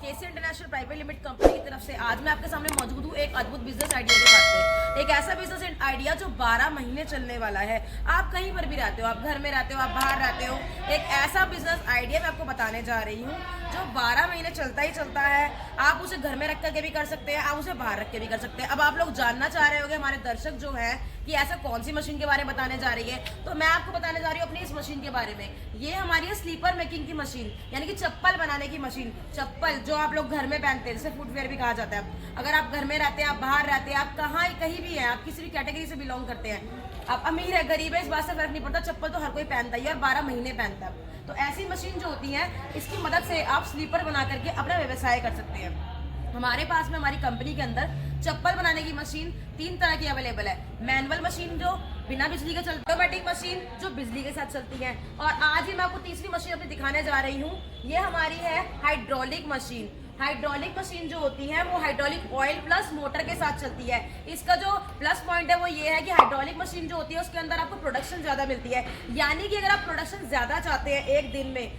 केसी international private limited company की तरफ से आज मैं आपके सामने मौजूद हूँ एक अद्भुत बिजनेस आइडिया के साथ में। एक ऐसा बिजनेस आइडिया जो 12 महीने चलने वाला है। आप कहीं पर भी रहते हो, आप घर में रहते हो, आप बाहर रहते हो, एक ऐसा बिजनेस आइडिया मैं आपको बताने जा रही हूँ जो 12 महीने चलता ही चलता है। आप उसे घर में रख करके भी कर सकते हैं, आप उसे बाहर रख के भी कर सकते हैं। अब आप लोग जानना चाह रहे होंगे हमारे दर्शक जो है कि ऐसा कौन सी मशीन के बारे में बताने जा रही है, तो मैं आपको बताने जा रही हूँ अपनी इस मशीन के बारे में। ये हमारी है स्लीपर मेकिंग की मशीन, यानी कि चप्पल बनाने की मशीन। चप्पल जो आप लोग घर में पहनते हैं, जैसे फुटवेयर भी कहा जाता है। अगर आप घर में रहते हैं, आप बाहर रहते हैं, आप कहीं भी हैं, आप किसी भी कैटेगरी से बिलोंग करते हैं, आप अमीर है गरीब है, इस बात से फर्क नहीं पड़ता, चप्पल तो हर कोई पहनता ही है और 12 महीने पहनता है। तो ऐसी मशीन जो होती है, इसकी मदद से आप स्लीपर बना करके अपना व्यवसाय कर सकते हैं। हमारे पास में हमारी कंपनी के अंदर चप्पल बनाने की मशीन 3 तरह की अवेलेबल है। मैनुअल मशीन जो बिना बिजली के चलती है, ऑटोमेटिक मशीन जो बिजली के साथ चलती है, और आज ही मैं आपको तीसरी मशीन अपनी दिखाने जा रही हूँ। ये हमारी है हाइड्रोलिक मशीन। हाइड्रोलिक मशीन जो होती है वो हाइड्रोलिक ऑयल प्लस मोटर के साथ चलती है। इसका जो प्लस पॉइंट है वो ये है कि हाइड्रोलिक मशीन जो होती है उसके अंदर आपको प्रोडक्शन ज़्यादा मिलती है। यानी कि अगर आप प्रोडक्शन ज़्यादा चाहते हैं, एक दिन में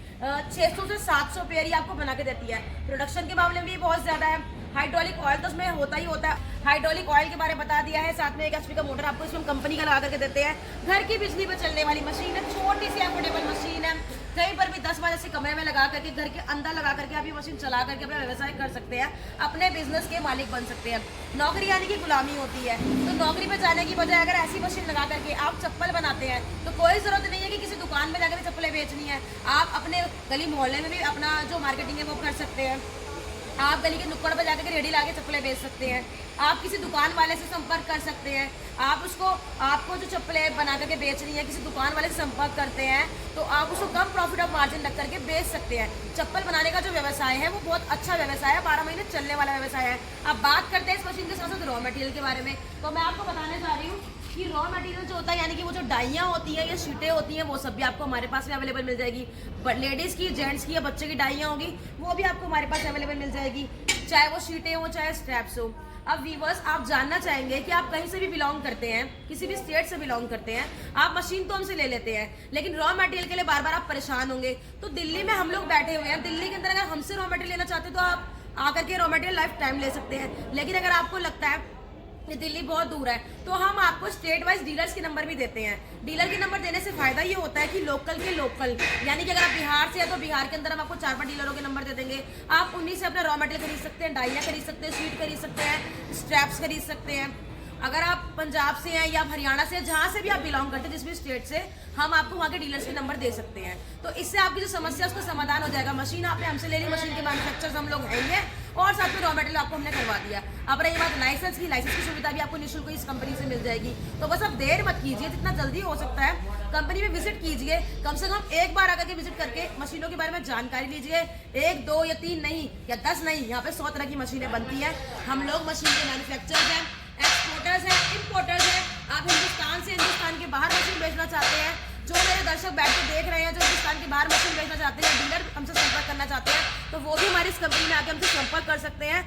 600 से 700 पेयर ही आपको बना के देती है। प्रोडक्शन के मामले में भी बहुत ज़्यादा है। हाइड्रोलिक ऑयल तो उसमें होता ही होता है। हाइड्रोलिक ऑयल के बारे में बता दिया है, साथ में एक एचपी का मोटर आपको इसमें कंपनी का लगा करके देते हैं। घर की बिजली पर चलने वाली मशीन है, छोटी सी अफोर्डेबल मशीन है। कहीं पर भी 10 बजे से कमरे में लगा करके, घर के अंदर लगा करके आप ये मशीन चला करके अपना व्यवसाय कर सकते हैं, अपने बिजनेस के मालिक बन सकते हैं। नौकरी यानी कि गुलामी होती है, तो नौकरी पे जाने की बजाय अगर ऐसी मशीन लगा करके आप चप्पल बनाते हैं तो कोई जरूरत नहीं है कि किसी दुकान में जाकर चप्पलें बेचनी है। आप अपने गली मोहल्ले में भी अपना जो मार्केटिंग है वो कर सकते हैं। आप गली के नुक्कड़ पर जाकर रेडी ला के चप्पलें बेच सकते हैं। आप किसी दुकान वाले से संपर्क कर सकते हैं। आपको जो चप्पलें बना करके बेचनी है, किसी दुकान वाले से संपर्क करते हैं तो आप उसको कम प्रॉफिट ऑफ मार्जिन रख करके बेच सकते हैं। चप्पल बनाने का जो व्यवसाय है वो बहुत अच्छा व्यवसाय है, 12 महीने चलने वाला व्यवसाय है। अब बात करते हैं इस मशीन के साथ साथ रॉ मटेरियल के बारे में। तो मैं आपको बताने जा रही हूँ कि रॉ मटेरियल जो होता है, यानी कि वो जो डाइयाँ होती हैं या शीटें होती हैं, वो सब भी आपको हमारे पास में अवेलेबल मिल जाएगी। लेडीज़ की, जेंट्स की या बच्चे की डाइयाँ होगी वो भी आपको हमारे पास अवेलेबल मिल जाएगी, चाहे वो शीटें हो चाहे स्ट्रैप्स हो। अब व्यूअर्स, आप जानना चाहेंगे कि आप कहीं से भी बिलोंग करते हैं, किसी भी स्टेट से बिलोंग करते हैं, आप मशीन तो हमसे ले लेते हैं, लेकिन रॉ मटेरियल के लिए बार बार आप परेशान होंगे। तो दिल्ली में हम लोग बैठे हुए हैं, दिल्ली के अंदर अगर हमसे रॉ मटेरियल लेना चाहते हैं तो आप आकर के रॉ मटेरियल लाइफ टाइम ले सकते हैं। लेकिन अगर आपको लगता है दिल्ली बहुत दूर है तो हम आपको स्टेट वाइज डीलर्स के नंबर भी देते हैं। डीलर के नंबर देने से फायदा ये होता है कि लोकल के लोकल, यानी कि अगर आप बिहार से हैं तो बिहार के अंदर हम आपको 4-5 डीलरों के नंबर दे देंगे। आप उन्हीं से अपना रॉ मटेरियल खरीद सकते हैं, डाइयाँ खरीद सकते हैं, शीट खरीद सकते हैं, स्ट्रैप्स खरीद सकते हैं। अगर आप पंजाब से हैं या हरियाणा से, जहाँ से भी आप बिलोंग करते हैं, जिस भी स्टेट से, हम आपको वहाँ के डीलर्स के नंबर दे सकते हैं। तो इससे आपकी जो समस्या है उसका समाधान हो जाएगा। मशीन आपने हमसे ले ली, मशीन के मैन्युफैक्चरर्स हम लोग हैं और साथ में रॉ मटेरियल आपको हमने करवा दिया। अब रही बात लाइसेंस की सुविधा भी आपको निःशुल्क इस कंपनी से मिल जाएगी। तो बस अब देर मत कीजिए, जितना जल्दी हो सकता है कंपनी में विजिट कीजिए। कम से कम एक बार आकर के विजिट करके मशीनों के बारे में जानकारी लीजिए। 1, 2 या 3 नहीं या 10 नहीं, यहाँ पे 100 तरह की मशीनें बनती हैं। हम लोग मशीन के मैन्युफैक्चरर्स हैं, एक्सपोर्टर्स हैं, इम्पोर्टर्स हैं। आप हिंदुस्तान के बाहर मशीन बेचना चाहते हैं, जो मेरे दर्शक बैठ के देख रहे हैं, जो हिंदुस्तान के बाहर मशीन बेचना चाहते हैं, डीलर हमसे संपर्क करना चाहते हैं, तो वो भी हमारी इस कंपनी में आके हमसे संपर्क कर सकते हैं।